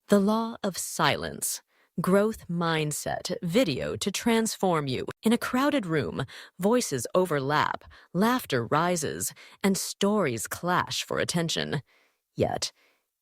The Law of Silence. Growth Mindset video to transform you. In a crowded room, voices overlap, laughter rises, and stories clash for attention. Yet,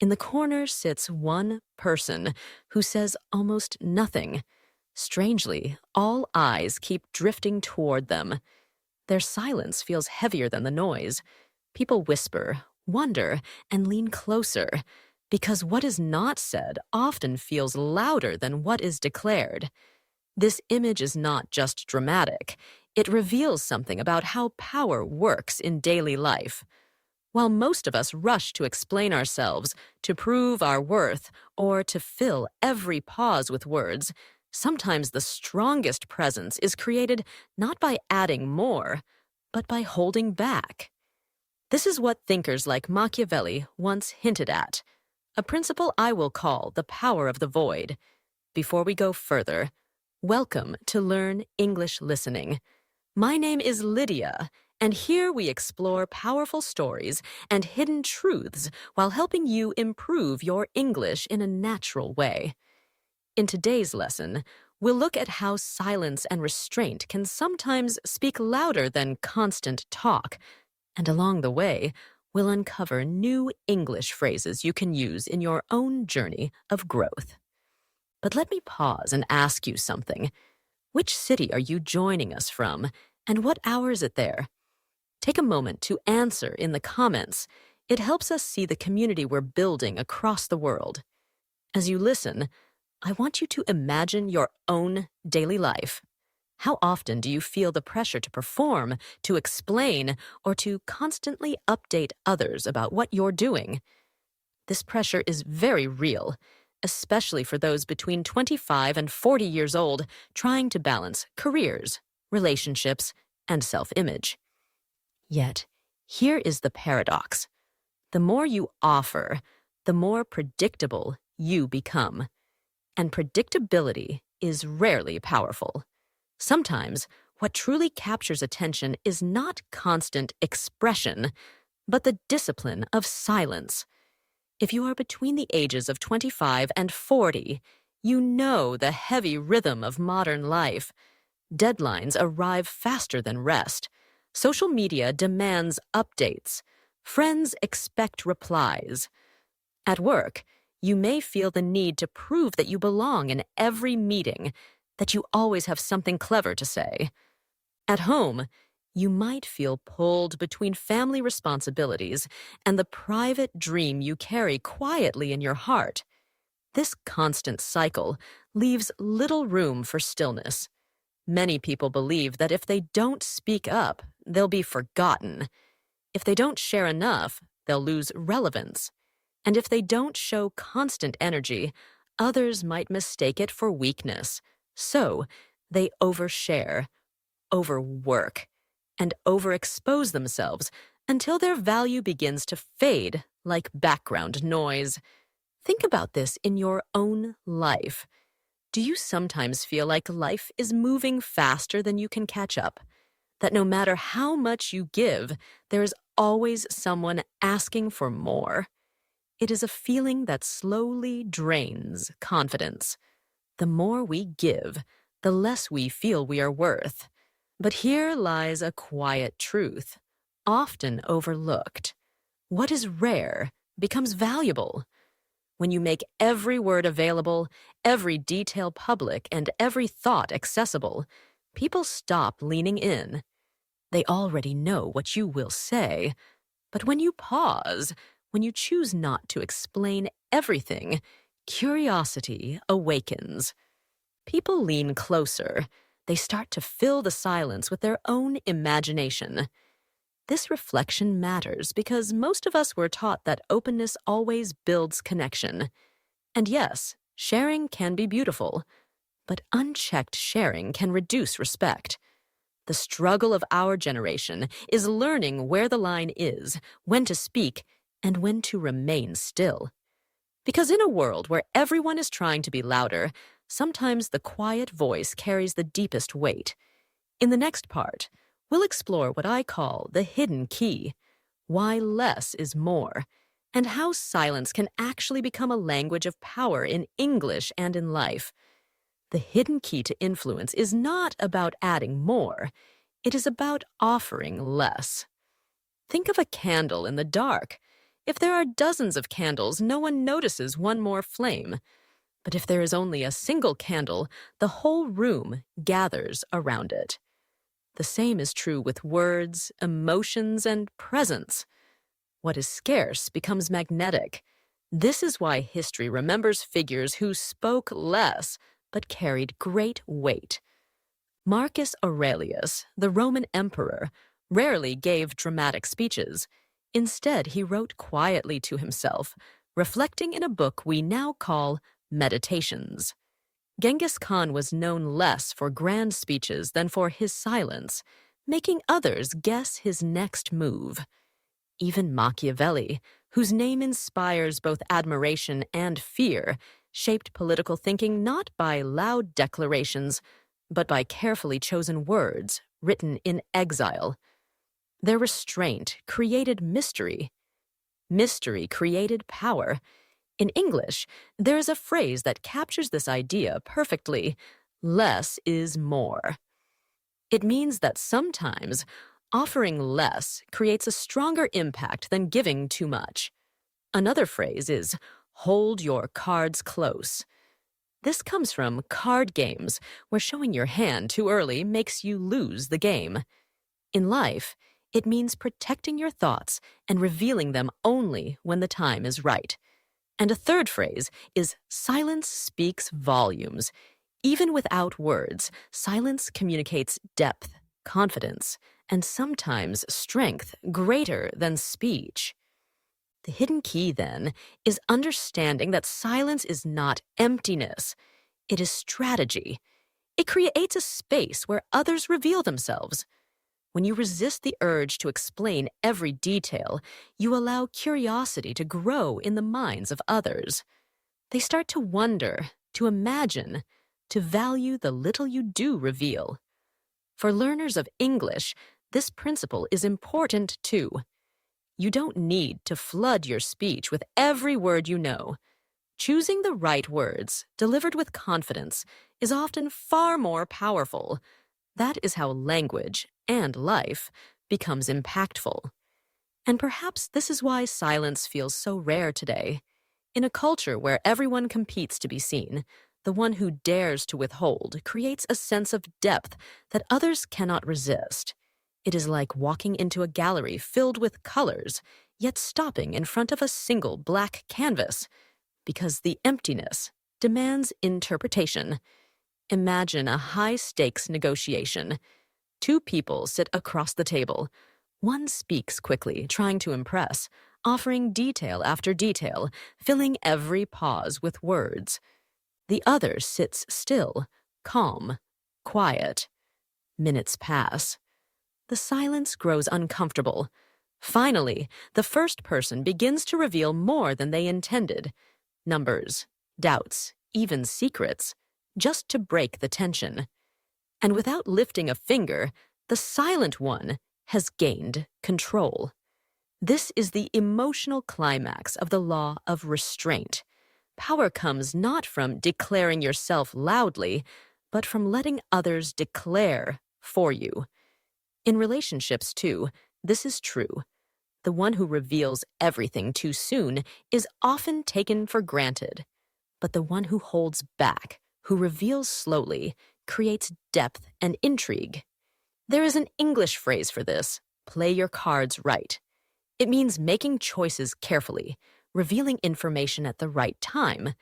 in the corner sits one person who says almost nothing. Strangely, all eyes keep drifting toward them. Their silence feels heavier than the noise. People whisper, wonder, and lean closer, because what is not said often feels louder than what is declared. This image is not just dramatic. It reveals something about how power works in daily life. While most of us rush to explain ourselves, to prove our worth, or to fill every pause with words, sometimes the strongest presence is created not by adding more, but by holding back. This is what thinkers like Machiavelli once hinted at, a principle I will call the power of the void. Before we go further, welcome to Learn English Listening. My name is Lydia, and here we explore powerful stories and hidden truths while helping you improve your English in a natural way. In today's lesson, we'll look at how silence and restraint can sometimes speak louder than constant talk, and along the way, we'll uncover new English phrases you can use in your own journey of growth. But let me pause and ask you something. Which city are you joining us from, and what hour is it there? Take a moment to answer in the comments. It helps us see the community we're building across the world. As you listen, I want you to imagine your own daily life. How often do you feel the pressure to perform, to explain, or to constantly update others about what you're doing? This pressure is very real, especially for those between 25 and 40 years old trying to balance careers, relationships, and self-image. Yet, here is the paradox. The more you offer, the more predictable you become. And predictability is rarely powerful. Sometimes, what truly captures attention is not constant expression, but the discipline of silence. If you are between the ages of 25 and 40, you know the heavy rhythm of modern life. Deadlines arrive faster than rest. Social media demands updates. Friends expect replies. At work, you may feel the need to prove that you belong in every meeting, that you always have something clever to say. At home, you might feel pulled between family responsibilities and the private dream you carry quietly in your heart. This constant cycle leaves little room for stillness. Many people believe that if they don't speak up, they'll be forgotten. If they don't share enough, they'll lose relevance. And if they don't show constant energy, others might mistake it for weakness. So, they overshare, overwork, and overexpose themselves until their value begins to fade like background noise. Think about this in your own life. Do you sometimes feel like life is moving faster than you can catch up? That no matter how much you give, there is always someone asking for more? It is a feeling that slowly drains confidence. The more we give, the less we feel we are worth. But here lies a quiet truth, often overlooked. What is rare becomes valuable. When you make every word available, every detail public, and every thought accessible, people stop leaning in. They already know what you will say. But when you pause, when you choose not to explain everything, curiosity awakens. People lean closer. They start to fill the silence with their own imagination. This reflection matters because most of us were taught that openness always builds connection. And yes, sharing can be beautiful, but unchecked sharing can reduce respect. The struggle of our generation is learning where the line is, when to speak, and when to remain still. Because in a world where everyone is trying to be louder, sometimes the quiet voice carries the deepest weight. In the next part, we'll explore what I call the hidden key, why less is more, and how silence can actually become a language of power in English and in life. The hidden key to influence is not about adding more, it is about offering less. Think of a candle in the dark. If there are dozens of candles, no one notices one more flame. But if there is only a single candle, the whole room gathers around it. The same is true with words, emotions, and presence. What is scarce becomes magnetic. This is why history remembers figures who spoke less but carried great weight. Marcus Aurelius, the Roman emperor, rarely gave dramatic speeches. Instead, he wrote quietly to himself, reflecting in a book we now call Meditations. Genghis Khan was known less for grand speeches than for his silence, making others guess his next move. Even Machiavelli, whose name inspires both admiration and fear, shaped political thinking not by loud declarations, but by carefully chosen words written in exile. Their restraint created mystery. Mystery created power. In English, there is a phrase that captures this idea perfectly: less is more. It means that sometimes offering less creates a stronger impact than giving too much. Another phrase is hold your cards close. This comes from card games, where showing your hand too early makes you lose the game. In life, it means protecting your thoughts and revealing them only when the time is right. And a third phrase is silence speaks volumes. Even without words, silence communicates depth, confidence, and sometimes strength greater than speech. The hidden key, then, is understanding that silence is not emptiness. It is strategy. It creates a space where others reveal themselves. When you resist the urge to explain every detail, you allow curiosity to grow in the minds of others. They start to wonder, to imagine, to value the little you do reveal. For learners of English, this principle is important too. You don't need to flood your speech with every word you know. Choosing the right words, delivered with confidence, is often far more powerful. That is how language and life becomes impactful. And perhaps this is why silence feels so rare today. In a culture where everyone competes to be seen, the one who dares to withhold creates a sense of depth that others cannot resist. It is like walking into a gallery filled with colors, yet stopping in front of a single black canvas, because the emptiness demands interpretation. Imagine a high-stakes negotiation. Two people sit across the table. One speaks quickly, trying to impress, offering detail after detail, filling every pause with words. The other sits still, calm, quiet. Minutes pass. The silence grows uncomfortable. Finally, the first person begins to reveal more than they intended. Numbers, doubts, even secrets, just to break the tension. And without lifting a finger, the silent one has gained control. This is the emotional climax of the law of restraint. Power comes not from declaring yourself loudly, but from letting others declare for you. In relationships, too, this is true. The one who reveals everything too soon is often taken for granted. But the one who holds back, who reveals slowly, creates depth and intrigue. There is an English phrase for this: play your cards right. It means making choices carefully, revealing information at the right time,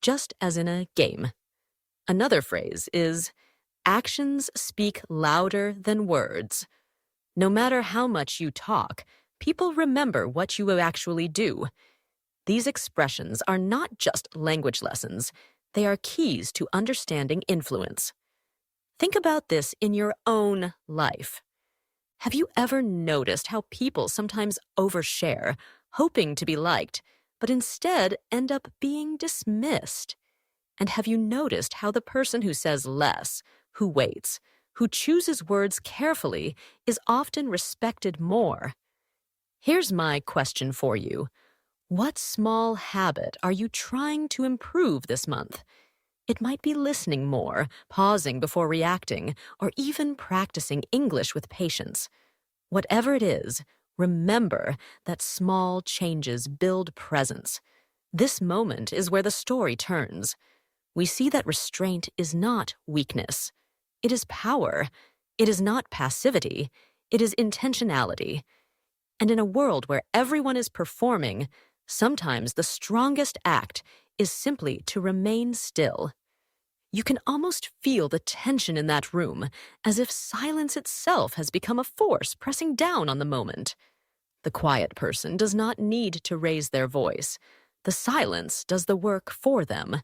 just as in a game. Another phrase is, actions speak louder than words. No matter how much you talk, people remember what you actually do. These expressions are not just language lessons, they are keys to understanding influence. Think about this in your own life. Have you ever noticed how people sometimes overshare, hoping to be liked, but instead end up being dismissed? And have you noticed how the person who says less, who waits, who chooses words carefully, is often respected more? Here's my question for you. What small habit are you trying to improve this month? It might be listening more, pausing before reacting, or even practicing English with patience. Whatever it is, remember that small changes build presence. This moment is where the story turns. We see that restraint is not weakness. It is power. It is not passivity. It is intentionality. And in a world where everyone is performing, sometimes the strongest act is simply to remain still. You can almost feel the tension in that room, as if silence itself has become a force pressing down on the moment. The quiet person does not need to raise their voice. The silence does the work for them.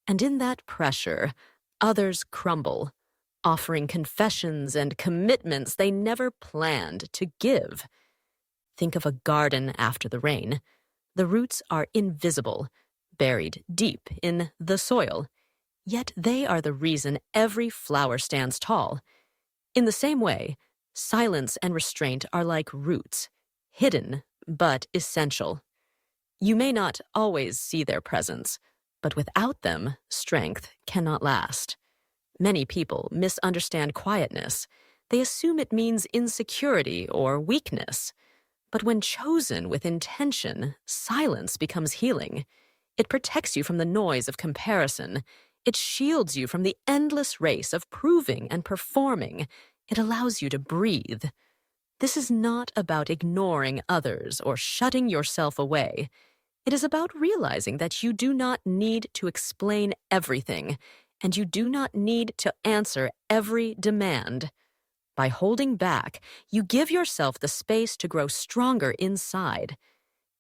And in that pressure, others crumble, offering confessions and commitments they never planned to give. Think of a garden after the rain. The roots are invisible, buried deep in the soil. Yet they are the reason every flower stands tall. In the same way, silence and restraint are like roots, hidden but essential. You may not always see their presence, but without them, strength cannot last. Many people misunderstand quietness. They assume it means insecurity or weakness. But when chosen with intention, silence becomes healing. It protects you from the noise of comparison. It shields you from the endless race of proving and performing. It allows you to breathe. This is not about ignoring others or shutting yourself away. It is about realizing that you do not need to explain everything, and you do not need to answer every demand. By holding back, you give yourself the space to grow stronger inside.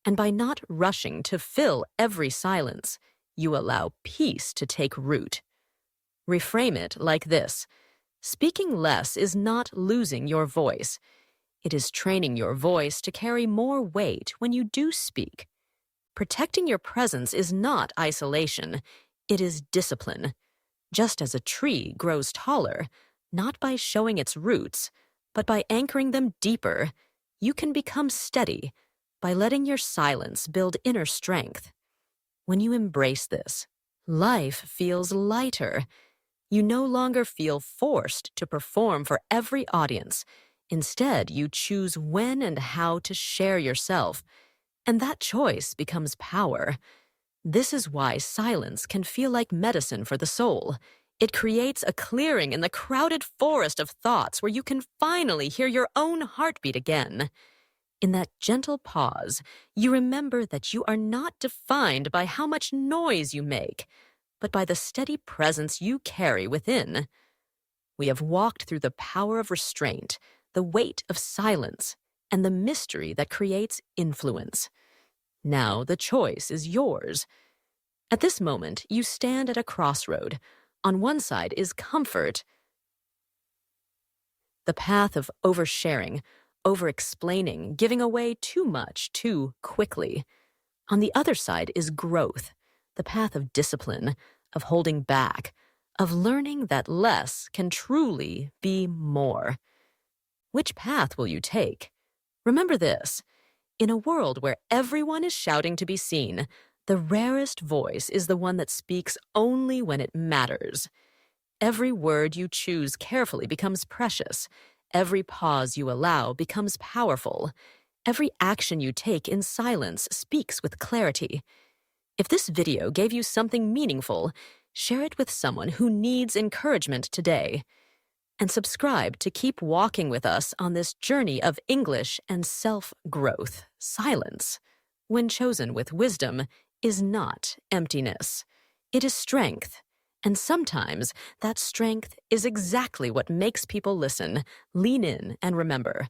And by not rushing to fill every silence, you allow peace to take root. Reframe it like this: speaking less is not losing your voice. It is training your voice to carry more weight when you do speak. Protecting your presence is not isolation. It is discipline. Just as a tree grows taller, not by showing its roots, but by anchoring them deeper, you can become steady by letting your silence build inner strength. When you embrace this, life feels lighter. You no longer feel forced to perform for every audience. Instead, you choose when and how to share yourself, and that choice becomes power. This is why silence can feel like medicine for the soul. It creates a clearing in the crowded forest of thoughts where you can finally hear your own heartbeat again. In that gentle pause, you remember that you are not defined by how much noise you make, but by the steady presence you carry within. We have walked through the power of restraint, the weight of silence, and the mystery that creates influence. Now the choice is yours. At this moment, you stand at a crossroad. On one side is comfort, the path of oversharing, over-explaining, giving away too much too quickly. On the other side is growth, the path of discipline, of holding back, of learning that less can truly be more. Which path will you take? Remember this: in a world where everyone is shouting to be seen, the rarest voice is the one that speaks only when it matters. Every word you choose carefully becomes precious. Every pause you allow becomes powerful. Every action you take in silence speaks with clarity. If this video gave you something meaningful, share it with someone who needs encouragement today. And subscribe to keep walking with us on this journey of English and self-growth. Silence, when chosen with wisdom, is not emptiness. It is strength. And sometimes that strength is exactly what makes people listen, lean in, and remember.